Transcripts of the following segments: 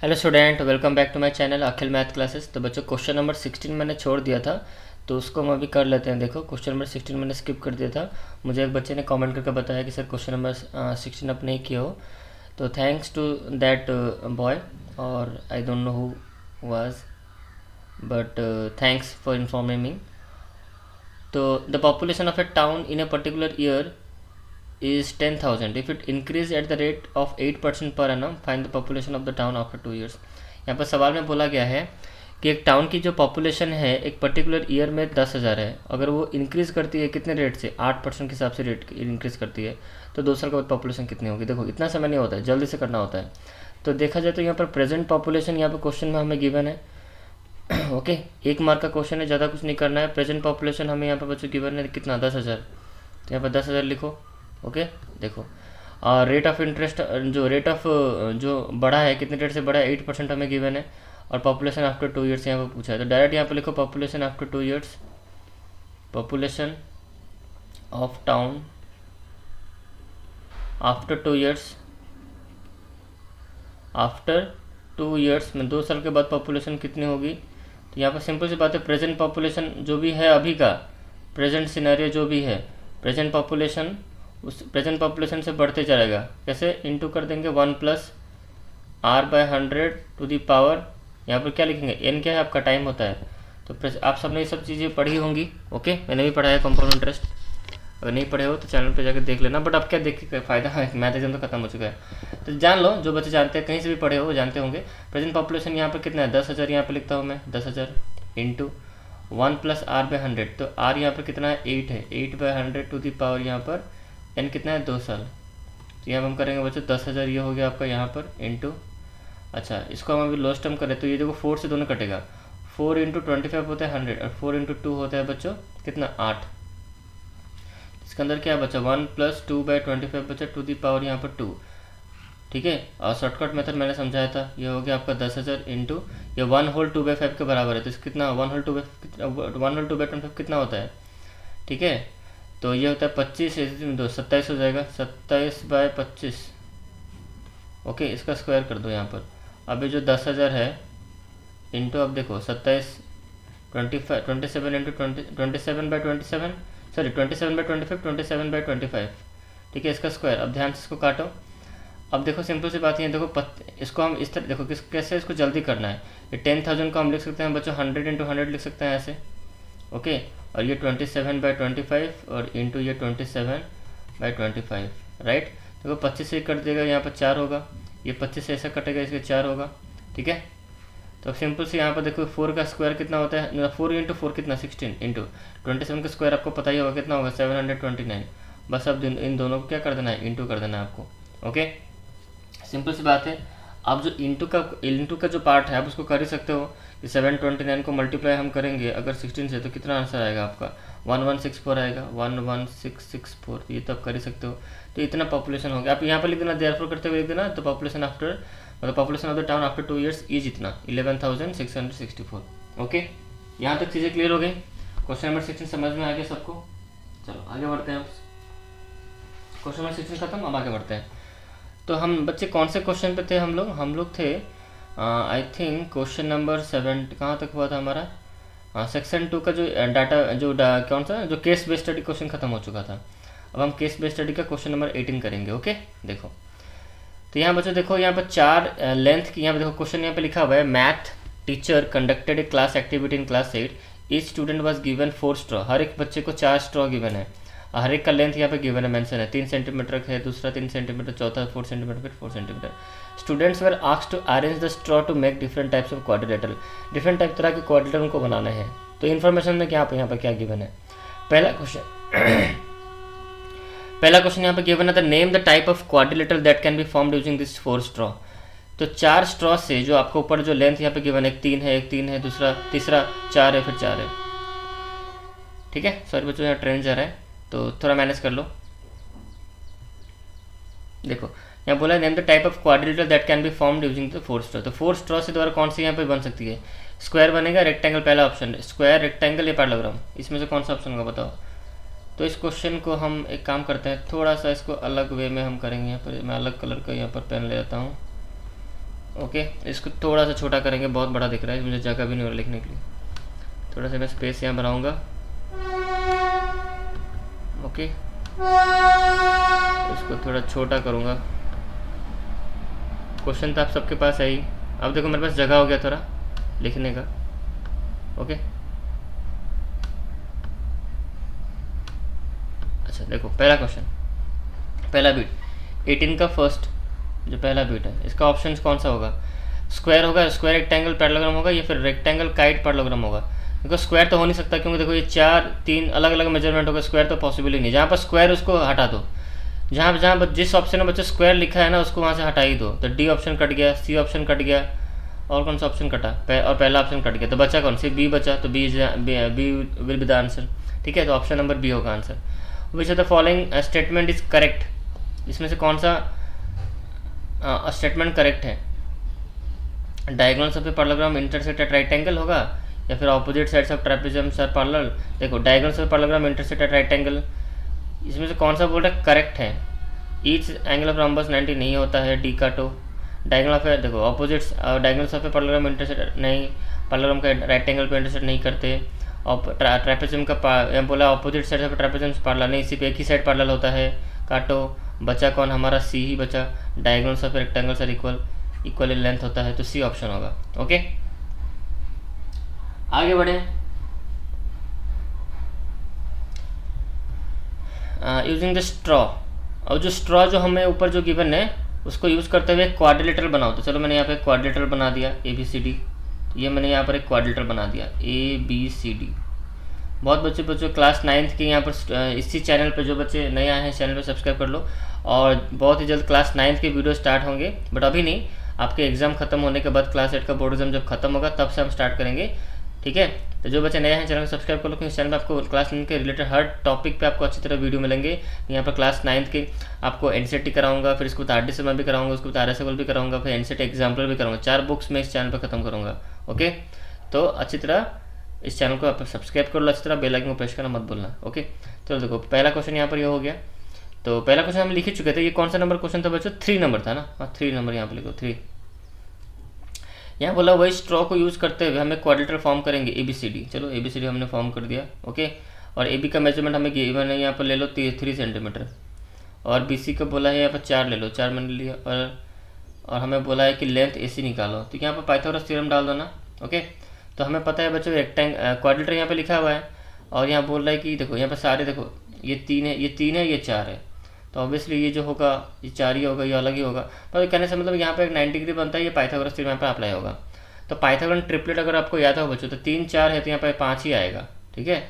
Hello student, welcome back to my channel Akhil math classes. तो बच्चों question number 16 मैंने छोड़ दिया था, तो उसको हम अभी कर लेते हैं। देखो क्वेश्चन नंबर 16 मैंने स्किप कर दिया था। मुझे एक बच्चे ने कमेंट करके बताया कि सर क्वेश्चन नंबर 16 आप नहीं किए हो। तो थैंक्स टू दैट बॉय, और I don't know who was, but thanks for informing me. तो the population of a town in a particular year is 10,000. If it increase at the rate of 8% per annum, find the population of the town after 2 years. यहाँ पर सवाल में बोला गया है कि एक टाउन की जो पॉपुलेशन है एक पर्टिकुलर ईयर में 10,000 है। अगर वो इंक्रीज़ करती है कितने रेट से, 8% के हिसाब से रेट इंक्रीज़ करती है, तो 2 साल के बाद पॉपुलेशन कितनी होगी। देखो इतना समय नहीं होता है, जल्दी से करना होता है। तो देखा जाए तो यहाँ पर प्रेजेंट पॉपुलेशन यहाँ पर क्वेश्चन में हमें गिवन है। ओके, 1 मार्क का क्वेश्चन है, ज़्यादा कुछ नहीं करना है। प्रेजेंट पॉपुलेशन हमें यहाँ पर बच्चों गिवन है कितना, 10,000। तो यहाँ पर 10,000 लिखो। ओके, देखो रेट ऑफ इंटरेस्ट, जो रेट ऑफ जो बढ़ा है, कितने रेट से बढ़ा है, 8% हमें गिवन है। और पॉपुलेशन आफ्टर 2 ईयर्स यहाँ पर पूछा है, तो डायरेक्ट यहाँ पर लिखो population after 2 years. Population of town after 2 years, after 2 years में 2 साल के बाद पॉपुलेशन कितनी होगी। तो यहाँ पर सिंपल सी बात है, प्रेजेंट पॉपुलेशन जो भी है अभी का, प्रेजेंट सिनेरियो जो भी है, प्रेजेंट पॉपुलेशन उस प्रेजेंट पॉपुलेशन से बढ़ते जाएगा। कैसे, इनटू कर देंगे 1 plus r by 100 to the power, यहाँ पर क्या लिखेंगे, एन क्या है आपका, टाइम होता है। तो आप सबने ये सब चीज़ें पढ़ी होंगी। ओके, मैंने भी पढ़ा है कंपाउंड इंटरेस्ट। अगर नहीं पढ़े हो तो चैनल पे जाकर देख लेना। बट अब क्या देख के फ़ायदा है, मैथ एग्जाम तो खत्म हो चुका है। तो जान लो, जो बच्चे जानते हैं, कहीं से भी पढ़े हो वो जानते होंगे। प्रेजेंट पॉपुलेशन यहाँ पर कितना है, 10,000 यहाँ पर लिखता हूँ मैं, 10,000 इंटू 1 प्लस आर बाय 100। तो आर यहाँ पर कितना है, 8 है, 8 बाय 100 टू दी पावर यहाँ पर एन कितना है, 2 साल। तो यहाँ हम करेंगे बच्चों 10,000, ये हो गया आपका यहाँ पर इंटू, अच्छा इसको हम अभी लॉस्ट टर्म करें तो ये देखो 4 से दोनों कटेगा, 4 इंटू 25 होता है 100, और 4 इंटू 2 होता है बच्चों कितना, 8। इसके अंदर क्या बचा, 1 प्लस 2 बाई 25 बचा टू दी पावर यहाँ पर 2। ठीक है, और शॉर्टकट मेथड मैंने समझाया था, ये हो गया आपका 10,000 इंटू ये 1 होल 2 बाई 5 के बराबर है। तो इस कितना 1 होल 2 बाई 25 कितना होता है, ठीक है। तो ये होता है 25, 27 हो जाएगा, 27 बाय 25। ओके, इसका स्क्वायर कर दो यहाँ पर। अब ये जो 10,000 है इंटू, अब देखो 27 25 27 into 27 by 27, sorry 27 by 25, 27 by 25, ठीक है, इसका स्क्वायर। अब ध्यान से इसको काटो। अब देखो सिंपल सी बात है, देखो इसको हम इस तरह देखो कैसे इसको जल्दी करना है। ये 10,000 को हम लिख सकते हैं बच्चों 100 इंटू 100 लिख सकते हैं ऐसे। ओके, और ये 27 बाई 25 और इंटू ये 27 बाई 25, राइट। देखो 25 से कट देगा, यहाँ पर 4 होगा, ये 25 से ऐसा कटेगा, इसके 4 होगा, ठीक है। तो सिंपल से यहाँ पर देखो 4 का स्क्वायर कितना होता है, 4 इंटू 4 कितना, 16 इंटू 27 का स्क्वायर आपको पता ही होगा कितना होगा, 729। बस अब इन दोनों को क्या कर देना है, इंटू कर देना है आपको। ओके, सिंपल सी बात है। आप जो इंटू का जो पार्ट है आप उसको कर ही सकते हो कि 729 को मल्टीप्लाई हम करेंगे अगर 16 से, तो कितना आंसर आएगा आपका, 1164 आएगा, 11664। ये तो आप कर ही सकते हो। तो इतना पॉपुलेशन हो गया। आप यहाँ पर लिख देना, देयरफॉर करते हुए लिख देना। तो पॉपुलेशन आफ्टर, मतलब population of the town after 2 years is इतना 11,664। ओके, यहाँ तक चीज़ें क्लियर हो गई। क्वेश्चन नंबर 16 समझ में आ गया सबको। चलो आगे बढ़ते हैं। क्वेश्चन नंबर 16 खत्म, अब आगे बढ़ते हैं। तो हम बच्चे कौन से क्वेश्चन पे थे, हम लोग थे आई थिंक क्वेश्चन नंबर 7 कहाँ तक हुआ था हमारा, सेक्शन 2 का जो डाटा कौन सा जो केस बेस्ड स्टडी क्वेश्चन खत्म हो चुका था। अब हम केस बेस्ड स्टडी का क्वेश्चन नंबर 18 करेंगे। ओके, देखो तो यहाँ बच्चों देखो, यहाँ पर 4 लेंथ की, यहाँ पर देखो क्वेश्चन यहाँ पे लिखा हुआ है, math teacher conducted a class activity in class 8, each student was given 4 straw. हर एक बच्चे को 4 स्ट्रॉ गिवन है। हर एक का लेंथ यहाँ पे गिवन है, मेंशन है, 3 सेंटीमीटर है, दूसरा 3 सेंटीमीटर, चौथा 4 सेंटीमीटर, फिर 4 centimetre. Students were asked to arrange the straw to make different types of quadrilateral. Different type तरह के क्वाड्रिलेटरल को बनाना है। तो इन्फॉर्मेशन में क्या यहाँ पर क्या गिवन है, पहला क्वेश्चन यहाँ पे गिवन है, the name the type of quadrilateral that can be formed using this 4 straw. तो 4 स्ट्रॉ से जो आपको ऊपर जो लेंथ यहाँ पे गिवन है, एक 3 है, दूसरा तीसरा 4 है, फिर 4 है, ठीक है। सॉरी बच्चों, यहाँ ट्रेन जा रहा है तो थोड़ा मैनेज कर लो। देखो यहाँ बोला name the type of quadrilateral that can be formed using the 4 straw. तो 4 स्ट्रॉ से द्वारा कौन सी यहाँ पे बन सकती है, स्क्वायर बनेगा, रेक्टेंगल पहला ऑप्शन, स्क्वायर, रेक्टेंगल या पैरेललोग्राम, इसमें से कौन सा ऑप्शन होगा बताओ। तो इस क्वेश्चन को हम एक काम करते हैं, थोड़ा सा इसको अलग वे में हम करेंगे। यहाँ पर मैं अलग कलर का यहाँ पर पेन ले लेता हूँ। ओके, इसको थोड़ा सा छोटा करेंगे, बहुत बड़ा दिख रहा है, मुझे जगह भी नहीं हो रहा लिखने के लिए। थोड़ा सा मैं स्पेस यहाँ बनाऊँगा। ओके, इसको थोड़ा छोटा करूँगा। क्वेश्चन तो आप सबके पास है ही। अब देखो मेरे पास जगह हो गया थोड़ा लिखने का। ओके, अच्छा देखो पहला क्वेश्चन, पहला बीट 18 का फर्स्ट जो पहला बीट है, इसका ऑप्शन कौन सा होगा? स्क्वायर होगा, स्क्वायर रेक्टेंगल पैरेललोग्राम होगा, या फिर रेक्टेंगल काइट पैरेललोग्राम होगा? देखो स्क्वायर तो हो नहीं सकता, क्योंकि देखो ये 4 3 अलग अलग मेजरमेंट होगा, स्क्वायर तो पॉसिबल ही नहीं। जहाँ पर स्क्वायर उसको हटा दो, जहाँ जहाँ जिस ऑप्शन में बच्चे स्क्वायर लिखा है ना उसको वहाँ से हटा ही दो। तो डी ऑप्शन कट गया, सी ऑप्शन कट गया, और कौन सा ऑप्शन कटा? और पहला ऑप्शन कट गया, तो बचा कौन सी? बी बचा, तो B will be the answer. ठीक है, तो ऑप्शन नंबर बी होगा answer. Which of the following statement is correct? इसमें से कौन सा स्टेटमेंट करेक्ट है? Diagonals of a parallelogram intersect at right angle होगा, या फिर opposite sides of trapeziums are parallel? देखो diagonals of a parallelogram intersect at right angle, इसमें से कौन सा बोल रहा है करेक्ट है? ईच एंगल ऑफ रॉम्बस 90 नहीं होता है, डी काटो। डायगोनल ऑफ देखो opposites, diagonals of a parallelogram intersect नहीं, पैरेललोग्राम का राइट एंगल पे इंटरसेक्ट नहीं करते। और ट्रेपेजियम का बोला ऑपोजिट साइड ऑफ ट्रेपेजियम्स पैरेलल नहीं, सिर्फ एक ही साइड पैरेलल होता है, काटो। बचा कौन? हमारा सी ही बचा, diagonals of rectangles are equal length होता है, तो सी ऑप्शन होगा। ओके, आगे बढ़े। यूजिंग द स्ट्रॉ, और जो स्ट्रॉ जो हमें ऊपर जो गिवन है उसको यूज़ करते हुए क्वाड्रिलेटरल बनाओ। तो चलो मैंने यहाँ पे क्वाड्रिलेटरल बना दिया ABCD, तो ये मैंने यहाँ पर एक क्वाड्रिलेटरल बना दिया ABCD। बहुत बच्चों क्लास 9th के यहाँ पर इसी चैनल पे, जो बच्चे नए आए हैं चैनल पे सब्सक्राइब कर लो, और बहुत ही जल्द क्लास 9th के वीडियो स्टार्ट होंगे, बट अभी नहीं, आपके एग्ज़ाम खत्म होने के बाद क्लास 8 का बोर्ड एग्जाम जब खत्म होगा तब से हम स्टार्ट करेंगे। ठीक है, तो जो बच्चे नए हैं चैनल को सब्सक्राइब कर लो, क्योंकि इस चैनल में आपको क्लास 9 के रिलेटेड हर टॉपिक पे आपको अच्छी तरह वीडियो मिलेंगे। यहाँ पर क्लास 9th के आपको NCERT कराऊंगा, फिर इसको RD से मैं भी कराऊंगा, उसको RSL भी कराऊंगा, फिर NCERT एग्जाम्पल भी कराऊंगा। 4 बुक्स मैं इस चैनल पर खत्म करूँगा। ओके, तो अच्छी तरह इस चैनल को आप सब्सक्राइब कर लो, अच्छी तरह बेल आइकन को प्रेस करना मत भूलना। ओके, तो देखो पहला क्वेश्चन यहाँ पर ये हो गया। तो पहला क्वेश्चन हम लिख ही चुके थे, ये कौन सा नंबर क्वेश्चन था बच्चों? 3 नंबर था ना। हाँ, 3 नंबर यहाँ पर लिखो 3। यहाँ बोला वही स्ट्रॉ को यूज़ करते हुए हमें क्वाड्रिलेटरल फॉर्म करेंगे ABCD। चलो ABCD हमने फॉर्म कर दिया। ओके, और AB का मेजरमेंट हमें गिवन है, यहाँ पर ले लो 3 सेंटीमीटर, और BC का बोला है यहाँ पर 4 ले लो, 4 मैंने लिया, और हमें बोला है कि लेंथ AC निकालो। तो यहाँ पर पाइथागोरस थ्योरम डाल दो ना। ओके, तो हमें पता है बच्चों क्वाड्रिलेटरल यहाँ पर लिखा हुआ है, और यहाँ बोल रहा है कि देखो यहाँ पर सारे देखो ये 3 है, ये 3 है, ये 4 है, तो ऑब्वियसली ये जो होगा ये 4 ही होगा, ये अलग ही होगा। पर कहने से मतलब यहाँ पे एक 90 डिग्री बनता है, ये पाइथागोरस थ्योरम यहाँ पे अप्लाई होगा। तो पाइथागोरस ट्रिपलेट अगर आपको याद हो बच्चों, तो 3 4 है, तो यहाँ पे 5 ही आएगा। ठीक है,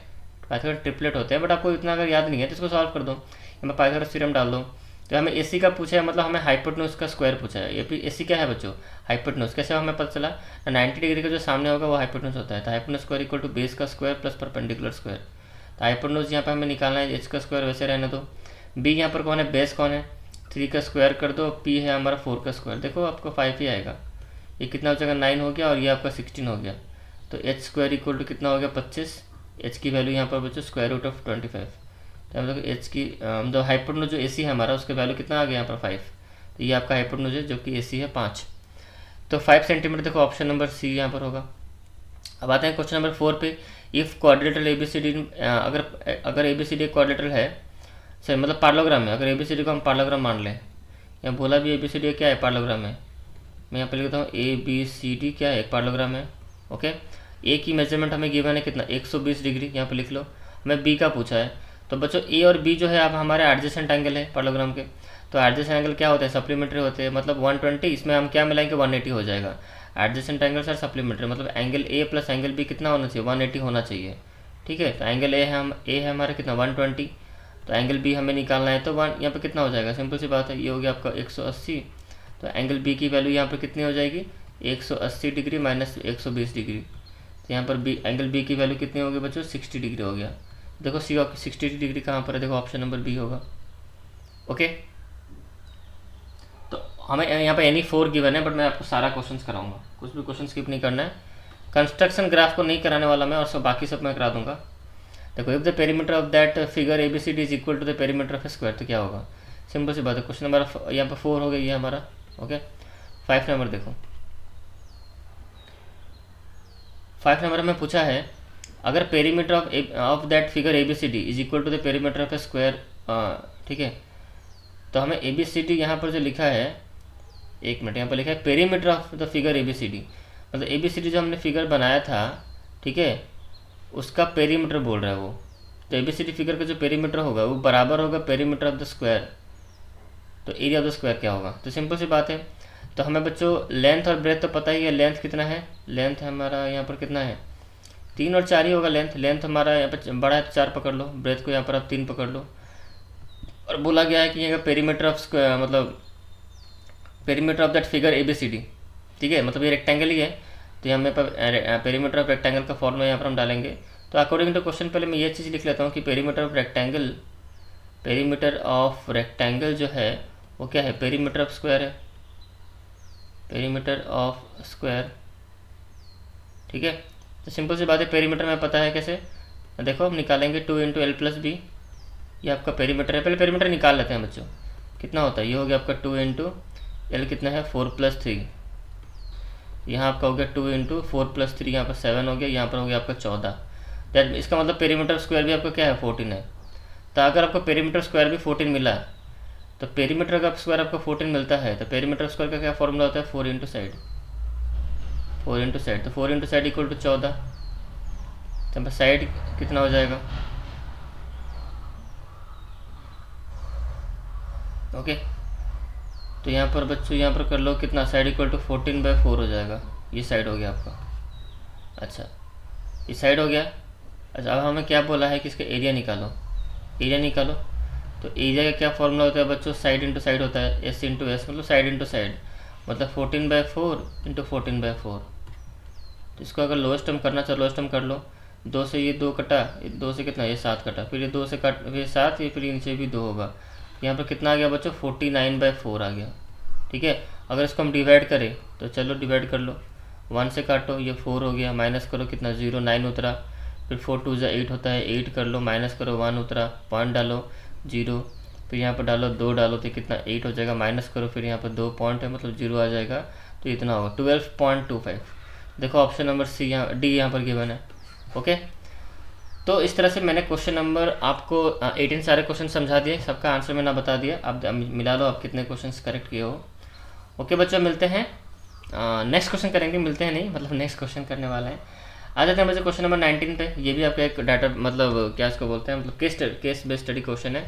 पाइथागोरस ट्रिपलेट होते हैं, बट आपको इतना अगर याद नहीं है तो इसको सॉल्व कर दो, यहाँ पे पाइथागोरस थ्योरम डाल दो। तो हमें AC का पूछा है, मतलब हमें हाइपोटेन्यूज का स्क्वायर पूछा है। ये AC क्या है बच्चों? हाइपोटेन्यूज। कैसे हमें पता चला? 90 डिग्री का जो सामने होगा वो हाइपोटेन्यूज होता है, तो hypotenuse square equal to base का स्क्वायर प्लस परपेंडिकुलर स्क्वायर। तो हाइपोटेन्यूज यहाँ पे हमें निकालना है, H का स्क्वायर वैसे रहने दो। B यहाँ पर कौन है? बेस कौन है? 3 का स्क्वायर कर दो, P है हमारा 4 का स्क्वायर, देखो आपको 5 ही आएगा। ये कितना हो जाएगा? 9 हो गया, और ये आपका 16 हो गया। तो H स्क्वायर इक्वल टू कितना हो गया? 25। H की वैल्यू यहाँ पर बच्चों स्क्वायर रूट ऑफ 25। तो हम लोग H की मतलब हाइपोटेन्यूज जो AC है हमारा, उसका वैल्यू कितना आ गया यहाँ पर 5। तो ये आपका हाइपोटेन्यूज है जो कि AC है 5। तो 5 सेंटीमीटर, देखो ऑप्शन नंबर C यहाँ पर होगा। अब आते हैं क्वेश्चन नंबर 4 पे। इफ़ क्वाड्रिलेटरल ABCD, अगर ABCD क्वाड्रिलेटरल है, सही मतलब पैरेललोग्राम है, अगर ABCD को हम पैरेललोग्राम मान लें, यहाँ बोला भी ABCD क्या है? पैरेललोग्राम है। मैं यहाँ पे लिखता हूँ ABCD क्या है? एक पैरेललोग्राम है। ओके, A की मेजरमेंट हमें गिवन है कितना? 120 डिग्री, यहाँ पे लिख लो। हमें B का पूछा है, तो बच्चों A और B जो है अब हमारे एडजेसेंट एंगल है पैरेललोग्राम के। तो एडजेसेंट एंगल क्या होते हैं? सप्लीमेंट्री होते हैं, मतलब 120, इसमें हम क्या मिलाएंगे? 180 हो जाएगा। एडजेसेंट एंगल्स आर सप्लीमेंट्री, मतलब angle A plus angle B कितना होना चाहिए? 180 होना चाहिए। ठीक है, तो एंगल A है हमारा कितना? 120, तो एंगल B हमें निकालना है, तो यहाँ पे कितना हो जाएगा? सिंपल सी बात है, ये हो गया आपका 180। तो एंगल B की वैल्यू यहाँ पर कितनी हो जाएगी? 180 डिग्री माइनस 120 डिग्री। तो यहाँ पर एंगल B की वैल्यू कितनी होगी बच्चों? 60 डिग्री हो गया। देखो 60 डिग्री कहाँ पर है? देखो ऑप्शन नंबर B होगा। ओके, तो हमें यहाँ पे एनी 4 गिवन है, बट मैं आपको सारा क्वेश्चन कराऊंगा, कुछ भी क्वेश्चन स्किप नहीं करना है। कंस्ट्रक्शन ग्राफ को नहीं कराने वाला मैं, और सब बाकी सब मैं करा दूंगा। देखो if the perimeter of that figure ABCD is equal to the perimeter of a square, तो क्या होगा? सिंपल सी बात है। क्वेश्चन नंबर यहाँ पर 4 हो गया ये हमारा। ओके, 5 नंबर देखो, 5 नंबर में पूछा है अगर perimeter of that figure ABCD is equal to the perimeter of a square, ठीक है। तो हमें ABCD यहाँ पर जो लिखा है, एक मिनट, यहाँ पर लिखा है perimeter of the figure ABCD, मतलब ABCD जो हमने फिगर बनाया था, ठीक है, उसका पेरीमीटर बोल रहा है वो। तो ABCD फिगर का जो पेरीमीटर होगा वो बराबर होगा पेरीमीटर ऑफ द स्क्वायर। तो एरिया ऑफ द स्क्वायर क्या होगा? तो सिंपल सी बात है। तो हमें बच्चों लेंथ और ब्रेथ तो पता ही है। लेंथ कितना है? लेंथ हमारा यहाँ पर कितना है? 3 और 4 ही होगा लेंथ। लेंथ हमारा यहाँ पर बड़ा है तो 4 पकड़ लो, ब्रेथ को यहाँ पर आप 3 पकड़ लो। और बोला गया है कि यहाँ का पेरीमीटर ऑफ स्क्वायर मतलब perimeter of that figure ABCD, ठीक है, मतलब ये रेक्टेंगल ही है। तो यहाँ पर पेरीमीटर ऑफ रेक्टेंगल का फॉर्मूला यहाँ पर हम डालेंगे। तो अकॉर्डिंग टू क्वेश्चन पहले मैं ये चीज़ लिख लेता हूँ कि पेरीमीटर ऑफ रेक्टेंगल जो है वो क्या है? पेरीमीटर ऑफ स्क्वायर है, पेरीमीटर ऑफ स्क्वायर, ठीक है। तो सिंपल सी बात है, पेरीमीटर में पता है कैसे, देखो हम निकालेंगे 2 × L + B, ये आपका पेरीमीटर है। पहले पेरीमीटर निकाल लेते हैं बच्चों, कितना होता है? ये हो गया आपका 2 × L कितना है? 4 + 3, यहाँ आपका हो गया 2 × 4 + 3, यहाँ पर 7 हो गया, यहाँ पर हो गया आपका 14। दैट इसका मतलब पेरीमीटर स्क्वायर भी आपका क्या है? 14 है। तो अगर आपको पेरीमीटर स्क्वायर भी 14 मिला, तो पेरीमीटर का स्क्वायर आपको 14 मिलता है, तो पेरीमीटर स्क्वायर का क्या फॉर्मूला होता है? 4 × साइड, 4 × साइड। तो 4 × साइड इक्वल टू 14। तो साइड कितना हो जाएगा? ओके, तो यहाँ पर बच्चों यहाँ पर कर लो कितना? साइड इक्वल टू 14/4 हो जाएगा। ये साइड हो गया आपका। अच्छा, ये साइड हो गया। अच्छा, अब हमें क्या बोला है कि इसका एरिया निकालो, एरिया निकालो। तो एरिया का क्या फॉर्मूला होता है बच्चों? साइड इंटू साइड होता है, S × S, मतलब साइड इंटू साइड, मतलब 14/4 × 14/4। तो इसको अगर लोएस्ट टर्म करना चाहो लोएस्ट टर्म कर लो। 2 से ये 2 कटा, 2 से कितना? ये 7 कटा, फिर ये 2 से कट, फिर 7, ये फिर नीचे भी 2 होगा। यहाँ पर कितना आ गया बच्चों? 49/4 आ गया, ठीक है। अगर इसको हम डिवाइड करें तो चलो डिवाइड कर लो, 1 से काटो, ये 4 हो गया, माइनस करो कितना? 0, 9 उतरा, फिर 4 × 2 = 8 होता है, 8 कर लो, माइनस करो 1 उतरा, पॉइंट डालो 0, फिर यहाँ पर डालो 2 डालो तो कितना? 8 हो जाएगा, माइनस करो, फिर यहाँ पर 2 पॉइंट है मतलब 0 आ जाएगा, तो इतना होगा 12.25। देखो ऑप्शन नंबर C यहाँ D यहाँ पर गिवन है। ओके, तो इस तरह से मैंने क्वेश्चन नंबर आपको 18 सारे क्वेश्चन समझा दिए, सबका आंसर मैंने बता दिया। अब मिला लो आप कितने क्वेश्चन करेक्ट किए हो। ओके बच्चों, मिलते हैं नेक्स्ट क्वेश्चन करेंगे, मिलते हैं नहीं मतलब नेक्स्ट क्वेश्चन करने वाला है। आ जाते हैं बच्चों क्वेश्चन नंबर 19 पे। ये भी आपका एक डाटा मतलब क्या इसको बोलते हैं, मतलब केस बेस्ड स्टडी क्वेश्चन है।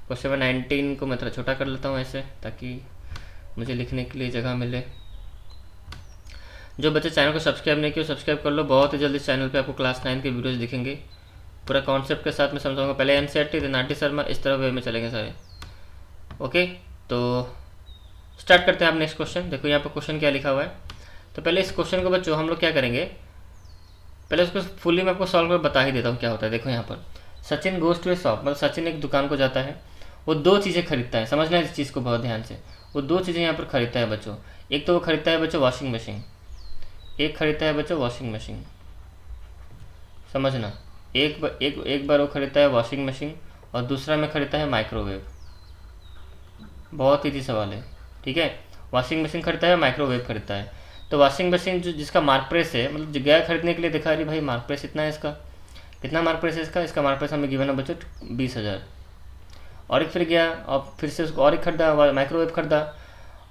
क्वेश्चन नंबर 19 को मैं थोड़ा छोटा कर लेता हूँ ऐसे, ताकि मुझे लिखने के लिए जगह मिले। जो बच्चे चैनल को सब्सक्राइब नहीं किए सब्सक्राइब कर लो, बहुत ही जल्दी चैनल पे आपको क्लास 9 के वीडियोस दिखेंगे, पूरा कॉन्सेप्ट के साथ में समझाऊंगा। पहले NCERT देन RT शर्मा, इस तरह वे में चलेंगे सारे। ओके, तो स्टार्ट करते हैं आप नेक्स्ट क्वेश्चन। देखो यहाँ पर क्वेश्चन क्या लिखा हुआ है। तो पहले इस क्वेश्चन को बच्चों हम लोग क्या करेंगे, पहले उसको फुली मैं आपको सॉल्व कर बता ही देता हूँ क्या होता है। देखो यहाँ पर Sachin goes to a shop, मतलब सचिन एक दुकान को जाता है, वो 2 चीज़ें खरीदता है। समझना है इस चीज़ को बहुत ध्यान से। वो 2 चीज़ें यहाँ पर खरीदता है बच्चों। एक तो वो खरीदता है बच्चों वॉशिंग मशीन, एक खरीदता है बच्चों वॉशिंग मशीन। समझना, एक बार वो खरीदता है वॉशिंग मशीन और दूसरा में खरीदता है माइक्रोवेव। बहुत ईजी सवाल है, ठीक है। वॉशिंग मशीन खरीदता है, माइक्रोवेव खरीदता है। तो वॉशिंग मशीन जो जिसका मार्क प्राइस है, मतलब गया खरीदने के लिए दिखा रही भाई मार्क प्राइस इतना है इसका, कितना मार्क प्राइस है इसका? इसका मार्क प्राइस हमें गिवन है बच्चों 20,000। और एक फिर गया और फिर से उसको और एक खरीदा, माइक्रोवेव खरीदा,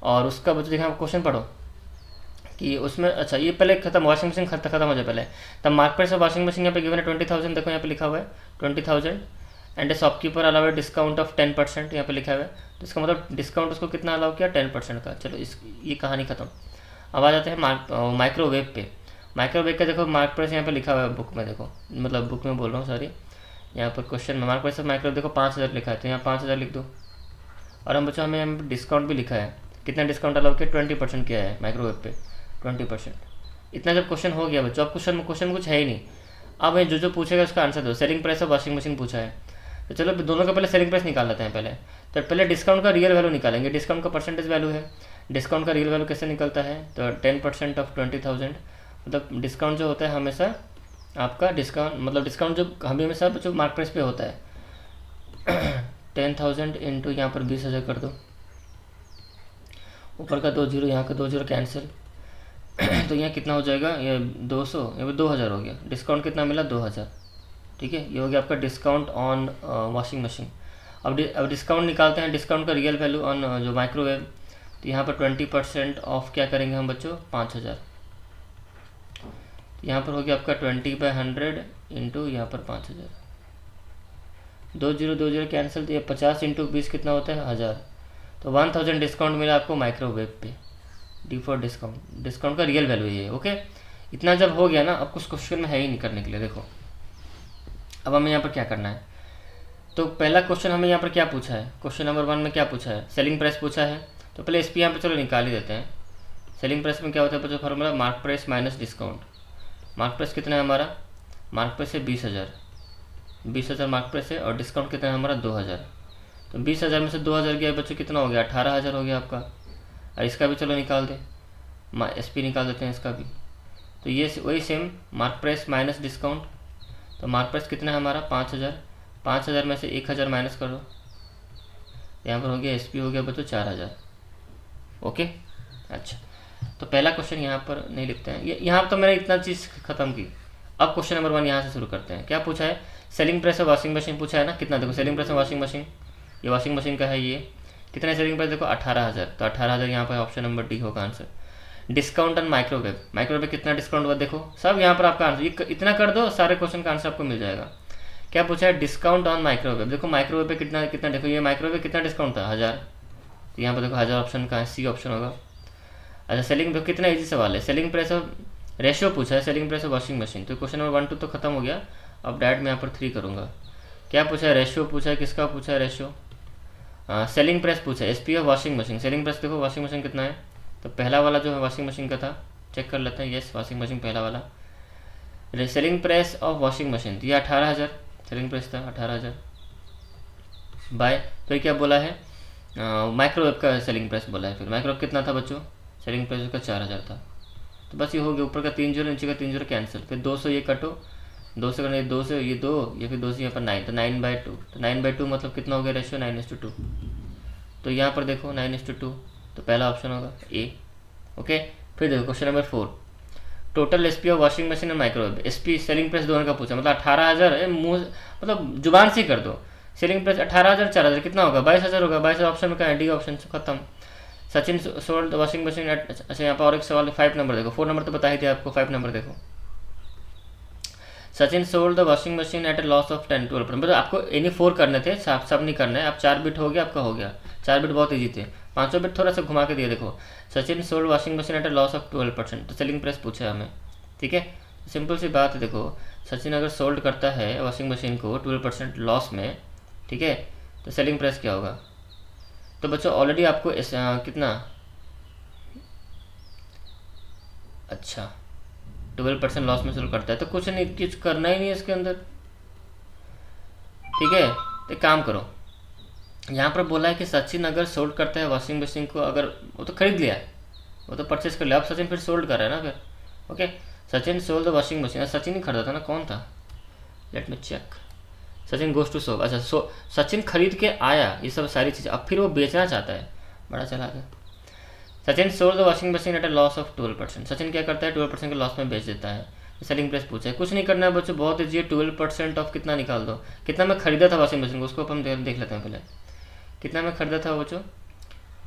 और उसका बच्चों देखा क्वेश्चन पढ़ो कि उसमें, अच्छा ये पहले खत्म, वॉशिंग मशीन खत्म हो जाए पहले, तब mark price of washing machine यहाँ पे गिवन है 20,000। देखो यहाँ पे लिखा हुआ है 20,000 and A shopkeeper allow discount of 10%, यहाँ पे लिखा हुआ है। तो इसका मतलब डिस्काउंट उसको कितना अलाउ किया? 10% का। चलो ये कहानी खत्म। अब आ जाते हैं माइक्रोवेव पे। माइक्रोवेव का देखो मार्क प्राइस यहाँ पे लिखा हुआ है बुक में, देखो मतलब बुक में बोल रहा हूँ सॉरी, यहाँ पर क्वेश्चन में मार्क प्राइस ऑफ माइक्रोवेव देखो 5,000 लिखा है, तो यहाँ 5,000 लिख दो। और हम बच्चों हमें यहाँ पर डिस्काउंट भी लिखा है, कितना डिस्काउंट अलाउ किया? 20% किया है माइक्रोवेव पे, 20%। इतना जब क्वेश्चन हो गया बच्चों, अब क्वेश्चन कुछ है ही नहीं। अब जो पूछेगा उसका आंसर दो। Selling price of washing machine पूछा है, तो चलो दोनों का पहले सेलिंग प्राइस निकाल लेते हैं पहले। तो पहले डिस्काउंट का रियल वैल्यू निकालेंगे, डिस्काउंट का परसेंटेज वैल्यू है। डिस्काउंट का रियल वैल्यू कैसे निकलता है? तो 10% ऑफ 20,000, मतलब डिस्काउंट जो होता है हमेशा आपका डिस्काउंट जो हमेशा जो मार्क प्राइस पे होता है 10,000 इंटू यहाँ पर 20,000 कर दो, ऊपर का 2 0, यहाँ का 2 0 कैंसिल तो यहाँ कितना हो जाएगा, ये 200, ये 2000 हो गया। डिस्काउंट कितना मिला, 2000। ठीक है, ये हो गया आपका डिस्काउंट ऑन वॉशिंग मशीन। अब डिस्काउंट निकालते हैं, डिस्काउंट का रियल वैल्यू ऑन जो माइक्रोवेव। तो यहाँ पर 20% ऑफ क्या करेंगे हम बच्चों, 5000। तो यहाँ पर हो गया आपका 20/100 इंटू यहाँ पर 5000। 20 कैंसिल, तो ये 50 इंटू 20 कितना होता है, 1000। तो 1000 डिस्काउंट मिला आपको माइक्रोवेव पे, डी फॉर डिस्काउंट। डिस्काउंट का रियल वैल्यू ये है। ओके, इतना जब हो गया ना, अब कुछ क्वेश्चन में है ही नहीं करने के लिए। देखो अब हमें यहाँ पर क्या करना है। तो पहला क्वेश्चन हमें यहाँ पर क्या पूछा है, क्वेश्चन नंबर 1 में क्या पूछा है, सेलिंग प्राइस पूछा है। तो पहले एसपी यहाँ पर चलो निकाल ही देते हैं। सेलिंग प्राइस में क्या होता है बच्चों, formula mark price minus discount. Mark price कितना है हमारा, मार्क प्राइस है 20,000, 20,000 मार्क प्राइस है, और डिस्काउंट कितना है हमारा 2000। तो 20,000 में से 2000 गया बच्चों, कितना हो गया, 18,000 हो गया आपका। और इसका भी चलो निकाल दें, एसपी निकाल देते हैं इसका भी। तो ये वही same mark price minus discount. तो मार्क प्राइस कितना है हमारा 5000, 5000 में से 1000 माइनस कर दो, यहाँ पर हो गया एसपी हो गया बच्चों 4000। ओके, अच्छा, तो पहला क्वेश्चन यहाँ पर नहीं लिखते हैं, यहाँ पर तो मैंने इतना चीज़ ख़त्म की। अब क्वेश्चन नंबर 1 यहाँ से शुरू करते हैं। क्या पूछा है, selling price of washing machine पूछा है ना, कितना, देखो selling price of washing machine, ये वॉशिंग मशीन का है, ये कितना है सेलिंग प्राइस, देखो 18,000। तो 18,000 यहाँ पर ऑप्शन नंबर डी होगा answer. Discount on microwave, microwave कितना डिस्काउंट हुआ, देखो सब यहाँ पर आपका आंसर, इतना कर दो, सारे क्वेश्चन का आंसर आपको मिल जाएगा। क्या पूछा है, डिस्काउंट ऑन माइक्रोवेव। देखो माइक्रोवेव पे कितना कितना, देखो ये माइक्रोवेव कितना डिस्काउंट था, 1000। तो यहाँ पर देखो 1000 ऑप्शन का है, सी ऑप्शन होगा। अच्छा, सेलिंग, देखो कितना ईजी सवाल है, सेलिंग प्राइस ऑफ रेशियो पूछा है, selling price of washing machine. तो क्वेश्चन नंबर 1 2 तो खत्म हो गया। अब डायरेक्ट मैं यहाँ पर 3 करूँगा। क्या पूछा है, रेशियो पूछा है, किसका पूछा है, रेशियो, सेलिंग प्राइस पूछा है, SP of washing machine. Selling price देखो वॉशिंग मशीन कितना है, तो पहला वाला जो है वॉशिंग मशीन का था, चेक कर लेते हैं, यस वॉशिंग मशीन पहला वाला। Selling price of washing machine, तो ये 18,000 सेलिंग प्राइस था, 18,000 बाय, तो ये क्या बोला है, माइक्रोवेव का सेलिंग प्राइस बोला है। फिर माइक्रोवेव कितना था बच्चों, सेलिंग प्राइस उसका 4000 था। तो बस ये हो गया, ऊपर का 3 0 नीचे का 3 0 कैंसिल, फिर 200 ये कटो, 200 करना, 2 से ये 2, ये फिर 2 से यहाँ पर 9, तो 9/2। तो 9/2 मतलब कितना हो गया रेशियो, 9:2। तो यहाँ पर देखो 9:2, तो पहला ऑप्शन होगा ए। ओके, फिर देखो question number 4, total SP of washing machine और माइक्रोवेव। एसपी सेलिंग प्राइस दोनों का पूछा, मतलब 18,000, मुँह मतलब जुबान से कर दो, सेलिंग प्राइस 18,000 4,000 कितना होगा, 22,000 होगा। 22,000 ऑप्शन में क्या है, डी ऑप्शन से खत्म। Sachin sold washing machine eight, अच्छा यहाँ पर और एक सवाल, 5 नंबर देखो, 4 नंबर तो बता ही दिया आपको, 5 नंबर देखो, Sachin sold the washing machine eight A loss of 10-12%। मतलब आपको एनी 4 करने थे, सब नहीं करना है। आप 4 बिट हो गया, आपका हो गया, 4 बिट बहुत ईजी थे, 5 बिट थोड़ा सा घुमा के दिया। देखो Sachin sold washing machine eight A loss of 12%, तो सेलिंग प्राइस पूछा है हमें। ठीक है, सिंपल सी बात है, देखो सचिन अगर सोल्ड करता है वॉशिंग मशीन को 12% लॉस में, ठीक है, तो सेलिंग प्राइस क्या होगा। तो बच्चों ऑलरेडी आपको कितना, अच्छा 12% लॉस में शुरू करता है, तो कुछ नहीं, कुछ करना ही नहीं है इसके अंदर। ठीक है, तो एक काम करो, यहाँ पर बोला है कि सचिन अगर सोल्ड करता है वॉशिंग मशीन को, अगर वो तो खरीद लिया है, वो तो परचेज कर लिया, अब सचिन फिर सोल्ड कर रहा है ना फिर। Okay, Sachin sold the washing machine, Sachin ही खरीदा था ना, कौन था, let me check, Sachin goes to sold. अच्छा, सचिन खरीद के आया ये सब सारी चीज़ें, अब फिर वो बेचना चाहता है, बड़ा चला गया। Sachin sold the washing machine eight A loss of 12%। Sachin क्या करता है, 12% के लॉस में बेच देता है। सेलिंग प्राइस पूछा है, कुछ नहीं करना है बच्चों, बहुत ईजी है, 12% ऑफ कितना निकाल दो, कितना मैं खरीदा था वॉशिंग मशीन को, उसको अपन देख लेते हैं पहले, कितना मैं खरीदा था बच्चों।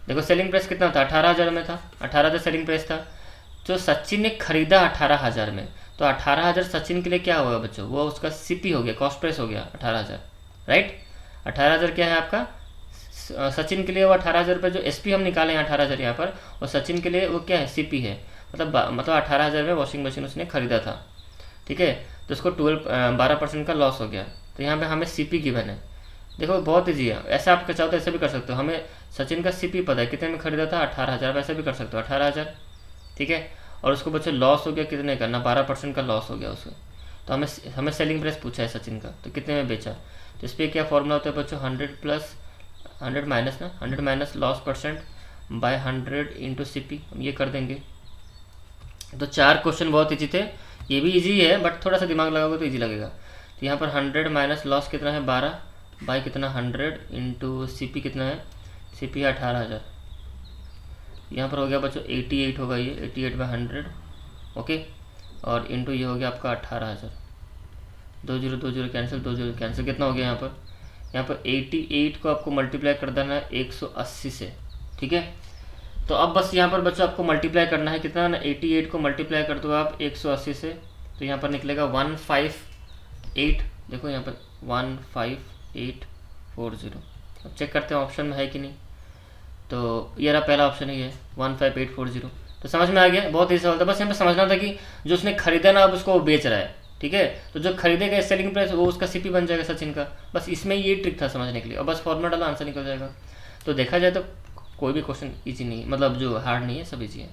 देखो सेलिंग प्राइस कितना था, 18,000 में था, 18,000 सेलिंग प्राइस था। जो सचिन ने खरीदा 18,000 में, तो 18,000 सचिन के लिए क्या होगा बच्चों, वो उसका सीपी हो गया, कॉस्ट प्राइस हो गया 18,000, राइट। 18,000 क्या है आपका, सचिन के लिए वो 18,000 रुपये जो एसपी हम निकाले हैं 18,000 यहाँ पर, और सचिन के लिए वो क्या है, सीपी है, मतलब 18,000 में वॉशिंग मशीन उसने खरीदा था। ठीक है, तो उसको 12% का लॉस हो गया, तो यहाँ पे हमें सीपी गिवन है। देखो बहुत ईजी है, ऐसा आप चाहो तो ऐसे भी कर सकते हो, हमें सचिन का सीपी पता है कितने में खरीदा था, 18,000, ऐसे भी कर सकते हो 18,000। ठीक है, और उसको बच्चों लॉस हो गया कितने का ना, 12% का लॉस हो गया उसको। तो हमें सेलिंग प्राइस पूछा है सचिन का, तो कितने में बेचा। तो इस पर क्या फॉर्मूला होता है बच्चों, 100 माइनस ना, 100 minus loss percent by 100 into CP, ये कर देंगे। तो 4 क्वेश्चन बहुत ईजी थे, ये भी ईजी है बट थोड़ा सा दिमाग लगाओगे तो ईजी लगेगा। तो यहाँ पर 100 माइनस लॉस कितना है 12 बाय कितना 100 इंटू CP कितना है, CP है 18,000 यहाँ पर हो गया बच्चों 88 होगा, ये 88/100, ओके। और इंटू ये हो गया आपका 18,000, 20 कैंसिल, 20 कैंसिल, कितना हो गया यहाँ पर? यहाँ पर 88 को आपको मल्टीप्लाई कर देना है 180 से, ठीक है। तो अब बस यहाँ पर बच्चों आपको मल्टीप्लाई करना है कितना ना, 88 को मल्टीप्लाई कर दो आप 180 से, तो यहाँ पर निकलेगा 158, देखो यहाँ पर 15840। अब चेक करते हैं ऑप्शन में है कि नहीं। तो ये रहा पहला ऑप्शन ही है 15840। तो समझ में आ गया, बहुत ईजी सवाल था। बस यहाँ पर समझना था कि जो उसने खरीदा ना अब उसको वो बेच रहा है, ठीक है। तो जो खरीदेगा सेलिंग प्राइस वो उसका सीपी बन जाएगा सचिन का, बस इसमें ये ट्रिक था समझने के लिए। और बस फॉर्मूला डाला आंसर निकल जाएगा। तो देखा जाए तो कोई भी क्वेश्चन इजी नहीं, मतलब जो हार्ड नहीं है सब इजी है।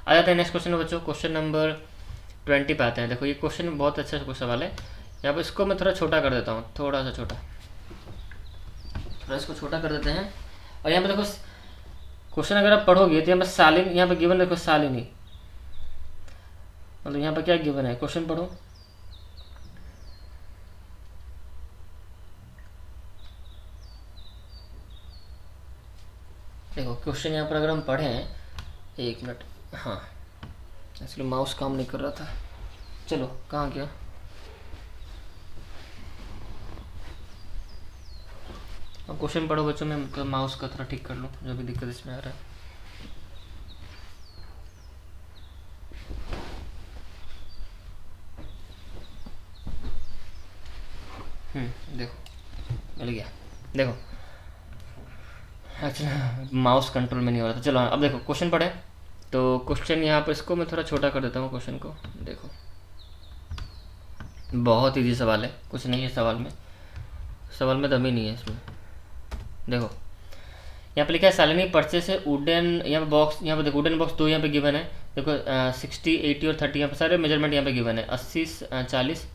आ जाते हैं नेक्स्ट क्वेश्चन बच्चों, क्वेश्चन नंबर 20 पे आते हैं। देखो ये क्वेश्चन बहुत अच्छा सवाल है। यहाँ पर इसको मैं थोड़ा छोटा कर देता हूँ, थोड़ा सा छोटा, थोड़ा इसको छोटा कर देते हैं। और यहाँ पे देखो क्वेश्चन अगर आप पढ़ोगे तो यहाँ पर सालिन, यहाँ पे गिवन देखो सालिनी, मतलब यहाँ पर क्या गिवन है, क्वेश्चन पढ़ो। देखो क्वेश्चन यहाँ पर अगर हम पढ़ें, एक मिनट, हाँ एक्चुअली माउस काम नहीं कर रहा था, चलो कहाँ गया। अब क्वेश्चन पढ़ो बच्चों, मैं मतलब माउस का थोड़ा ठीक कर लूँ जो भी दिक्कत इसमें आ रहा है। देखो मिल गया, देखो एक्चुअली माउस कंट्रोल में नहीं हो रहा था। चलो अब देखो क्वेश्चन पढ़े। तो क्वेश्चन यहाँ पर इसको मैं थोड़ा छोटा कर देता हूँ क्वेश्चन को। देखो बहुत इजी सवाल है, कुछ नहीं है सवाल में दम ही नहीं है इसमें। देखो यहाँ पे लिखा है सालिनी परचेस है वुडन, यहाँ पे बॉक्स, यहाँ पे देखो वुडन बॉक्स 2 यहाँ पे गिवन है। देखो 60, 80 और 30 यहाँ पे सारे मेजरमेंट यहाँ पे गिवन है, 80, 40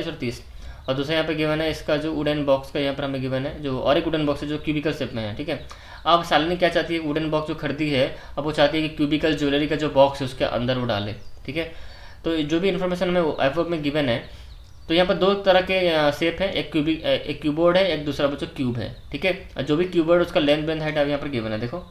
और 30। और दूसरा यहाँ पे गिवन है इसका जो वुडन बॉक्स का यहाँ पर हमें गिवन है, जो और एक वुडन बॉक्स है जो क्यूबिकल शेप में है, ठीक है। अब सालिनी क्या चाहती है, वुडन बॉक्स जो खरीदी है अब वो चाहती है कि क्यूबिकल ज्वेलरी का जो बॉक्स है उसके अंदर वो डाले, ठीक है। तो जो भी इन्फॉर्मेशन हमें एफ में गिवन है, तो यहाँ पर दो तरह के शेप है, एक क्यूबोर्ड है, एक दूसरा बच्चों क्यूब है, ठीक है। जो भी क्यूबोर्ड उसका लेंथ बेंथ हाइट यहाँ पर गिवन है, देखो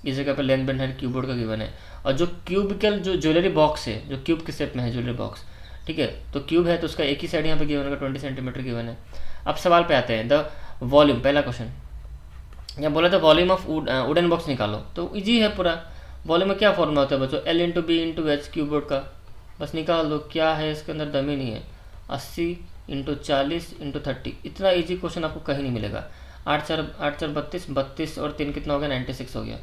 इस जगह पर लेंथ बेंथ हाइट क्यूबोर्ड का गिवन है। और जो क्यूबिकल जो ज्वेलरी बॉक्स है, जो क्यूब के शेप में है ज्वेलरी बॉक्स, ठीक है, तो क्यूब है तो उसका एक ही साइड यहाँ पे गिवन होगा 20 सेंटीमीटर गिवन है। अब सवाल पे आते हैं, द वॉल्यूम, पहला क्वेश्चन यहाँ बोला था वॉल्यूम ऑफ वुडन बॉक्स निकालो, तो इजी है पूरा। वॉल्यूम में क्या फॉर्मूला होता है बच्चों, L into B into H cuboid का, बस निकाल दो। क्या है इसके अंदर, दम ही नहीं है, 80 इंटू 40 इंटू 30। इतना ईजी क्वेश्चन आपको कहीं नहीं मिलेगा। 8 4 32 और 3 कितना हो गया, 96 हो गया।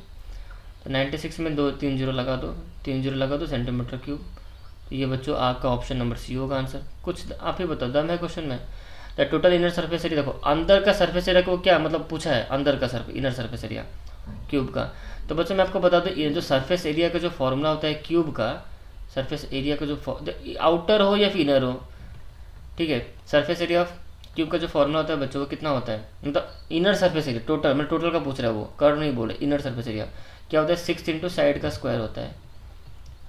तो 96 में 3 जीरो लगा दो, 3 जीरो लगा दो, सेंटीमीटर क्यूब। तो ये बच्चों आपका ऑप्शन नंबर सी होगा आंसर। कुछ आप ही बताओ, दम है क्वेश्चन में। The total inner surface area, देखो अंदर का सरफेस एरिया को क्या मतलब पूछा है, अंदर का इनर सरफेस एरिया क्यूब का। तो बच्चों मैं आपको बता दूं, ये जो सरफेस एरिया का जो फॉर्मूला होता है क्यूब का, सरफेस एरिया का जो आउटर हो या फिर इनर हो, ठीक है, सरफेस एरिया ऑफ क्यूब का जो फॉर्मूला होता है बच्चों वो कितना होता है, मतलब इनर सरफेस एरिया, टोटल मैं टोटल का पूछ रहा है वो, कर्व नहीं बोले, इनर सरफेस एरिया क्या होता है, 6 इंटू साइड का स्क्वायर होता है,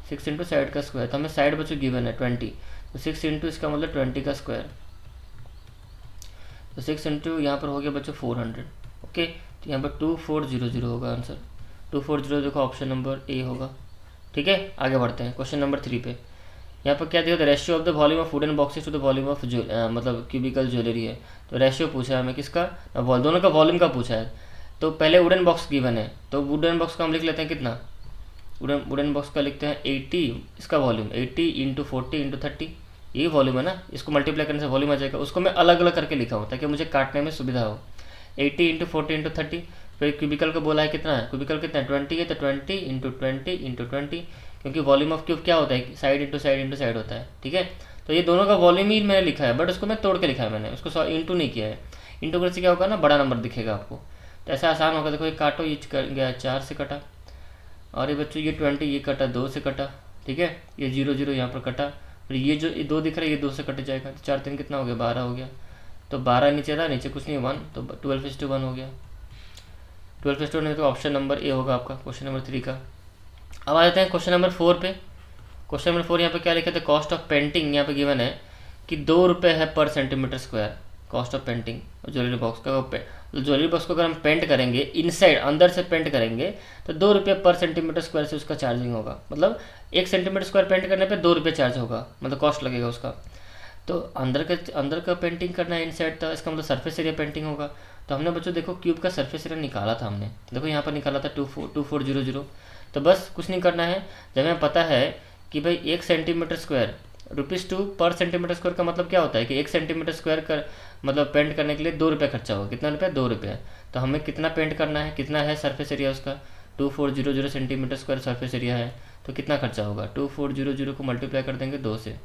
6 इंटू साइड का स्क्वायर। तो हमें साइड बच्चों गिवन है 20, तो 6 इंटू इसका मतलब 20 का स्क्वायर, तो 6 इंटू यहाँ पर हो गया बच्चों 400, ओके। तो यहाँ पर 2400 होगा आंसर, 2400 देखो ऑप्शन नंबर ए होगा, ठीक है। आगे बढ़ते हैं क्वेश्चन नंबर 3 पे। यहाँ पर क्या दिया था, ratio of the volume of wooden boxes to the volume of मतलब क्यूबिकल ज्वेलरी है। तो रेशियो पूछा है हमें किसका, दोनों का वॉल्यूम का पूछा है। तो पहले वुडन बॉक्स गिवन है, तो वुडन बॉक्स का हम लिख लेते हैं कितना, वुडन बॉक्स का लिखते हैं 80, इसका वॉल्यूम 80 इंटू 40 इंटू 30, ये वॉल्यूम है ना, इसको मल्टीप्लाई करने से वॉल्यूम आ जाएगा। उसको मैं अलग अलग करके लिखा हूँ ताकि मुझे काटने में सुविधा हो। 80 इंटू 40 इंटू 30, फिर क्यूबिकल का बोला है कितना है, क्यूबिकल कितना है 20 है, तो 20 इंटू 20 इंटू 20, क्योंकि वॉल्यूम ऑफ क्यूब क्या होता है, side into side into side होता है, ठीक है। तो ये दोनों का वॉल्यूम ही मैंने लिखा है, बट उसको मैं तोड़ के लिखा है मैंने, उसको इंटू नहीं किया है। इंटू करने से क्या होगा ना, बड़ा नंबर दिखेगा आपको, तो ऐसा आसान होगा। देखो ये काटो, ये गया 4 से कटा, और ये बच्चों ये 20 ये कटा 2 से कटा, ठीक है, ये 0 0 यहाँ पर कटा, फिर ये जो 2 दिख रहा है ये 2 से कट जाएगा, तो 4 3 कितना हो गया, 12 हो गया। तो 12 नीचे था, नीचे कुछ नहीं 1, तो 12:1 हो गया, 12:1 तो ऑप्शन नंबर ए होगा आपका क्वेश्चन नंबर 3 का। अब आ जाते हैं क्वेश्चन नंबर 4 पे। क्वेश्चन नंबर 4 यहाँ पे क्या लिखा था, कॉस्ट ऑफ पेंटिंग यहाँ पे गिवन है कि 2 रुपये है पर centimetre square, cost of painting jewellery box का, ज्वेलरी बॉक्स को अगर हम पेंट करेंगे इनसाइड अंदर से पेंट करेंगे तो 2 रुपये पर सेंटीमीटर स्क्वायर से उसका चार्जिंग होगा, मतलब 1 सेंटीमीटर स्क्वायर पेंट करने पे 2 रुपये चार्ज होगा, मतलब कॉस्ट लगेगा उसका। तो अंदर का पेंटिंग करना है इनसाइड, था इसका मतलब सरफेस एरिया पेंटिंग होगा। तो हमने बच्चों देखो क्यूब का सरफेस एरिया निकाला था हमने, देखो यहाँ पर निकाला था 2400। तो बस कुछ नहीं करना है, जब हमें पता है कि भाई 1 सेंटीमीटर स्क्वायर ₹2 पर सेंटीमीटर स्क्वायर का मतलब क्या होता है कि 1 सेंटीमीटर स्क्वायर का मतलब पेंट करने के लिए 2 रुपये खर्चा होगा। कितना रुपया? 2 रुपये। तो हमें कितना पेंट करना है, कितना है सरफेस एरिया उसका 2400 सेंटीमीटर स्क्वायर सरफेस एरिया है, तो कितना खर्चा होगा 2400 को मल्टीप्लाई कर देंगे 2 से,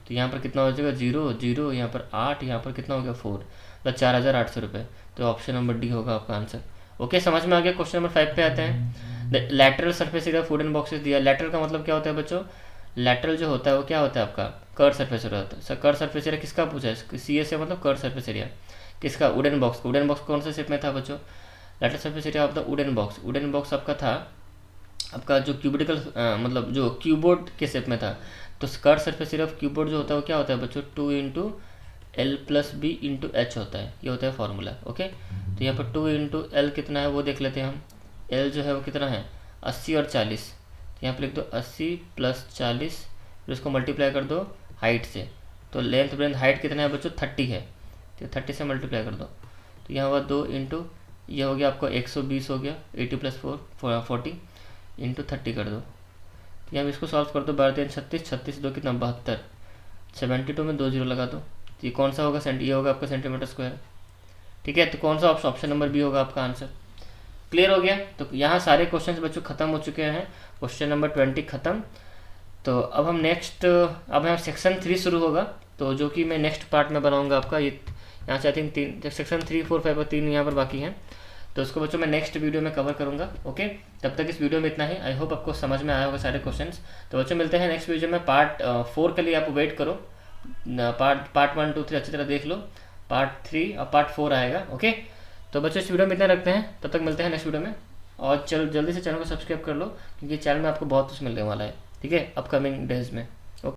तो यहाँ पर कितना हो जाएगा 0 0, यहाँ पर 8, यहाँ पर कितना हो गया 4, मतलब 4800 रुपये। तो ऑप्शन नंबर डी होगा आपका आंसर। ओके, समझ में आ गया। क्वेश्चन नंबर 5 पे आते हैं। Lateral surface area food and boxes दिया। लैटरल का मतलब क्या होता है बच्चों? लैटरल जो होता है वो क्या होता है आपका कर्व सरफेस एरिया होता है। सर कर्व सरफेस एरिया किसका पूछा है? सी एस से मतलब कर्व सरफेस एरिया किसका? Wooden box. वुडन बॉक्स कौन सा शेप में था बच्चों? Lateral surface area of the wooden box. Wooden box आपका था आपका जो क्यूबिकल मतलब जो क्यूबोर्ड के शेप में था। तो curved surface area of cuboid जो होता है वो क्या होता है बच्चों? 2 into L plus B into H होता है, ये होता है फॉर्मूला। ओके, तो यहाँ पर 2 इंटू एल कितना है वो देख लेते हैं हम। एल जो है वो कितना है 80 और 40, तो यहाँ पर लिख दो 80 प्लस 40, फिर उसको मल्टीप्लाई कर दो हाइट से। तो लेंथ ब्रेंथ हाइट कितना है बच्चों? 30 है, तो 30 से मल्टीप्लाई कर दो। तो यहाँ हुआ 2 इंटू ये हो गया आपको 120 हो गया, 80 प्लस 4 40 इंटू 30 कर दो। तो यहाँ इसको सॉल्व कर दो, 12 3 36, 36 2 कितना 72, 72 में 2 जीरो लगा दो। तो ये कौन सा होगा? ये होगा आपका सेंटीमीटर स्क्वायर। ठीक है, तो कौन सा ऑप्शन नंबर बी होगा आपका आंसर। क्लियर हो गया? तो यहाँ सारे क्वेश्चन बच्चों खत्म हो चुके हैं, क्वेश्चन नंबर 20 खत्म। तो अब हम यहाँ सेक्शन 3 शुरू होगा, तो जो कि मैं नेक्स्ट पार्ट में बनाऊंगा आपका। ये यहाँ से आई थिंक 3 सेक्शन 3 4 5 और 3 यहाँ पर बाकी हैं, तो उसको बच्चों मैं नेक्स्ट वीडियो में कवर करूँगा। ओके, तब तक इस वीडियो में इतना ही। आई होप आपको समझ में आया होगा सारे क्वेश्चंस। तो बच्चों मिलते हैं नेक्स्ट वीडियो में। पार्ट 4 के लिए आप वेट करो, पार्ट 1 2 3 अच्छी तरह देख लो, पार्ट 3 और पार्ट 4 आएगा। ओके, तो बच्चों इस वीडियो में इतना रखते हैं, तब तक मिलते हैं नेक्स्ट वीडियो में। और जल्दी से चैनल को सब्सक्राइब कर लो, क्योंकि चैनल में आपको बहुत कुछ मिलने वाला है। ठीक है, अपकमिंग डेज में।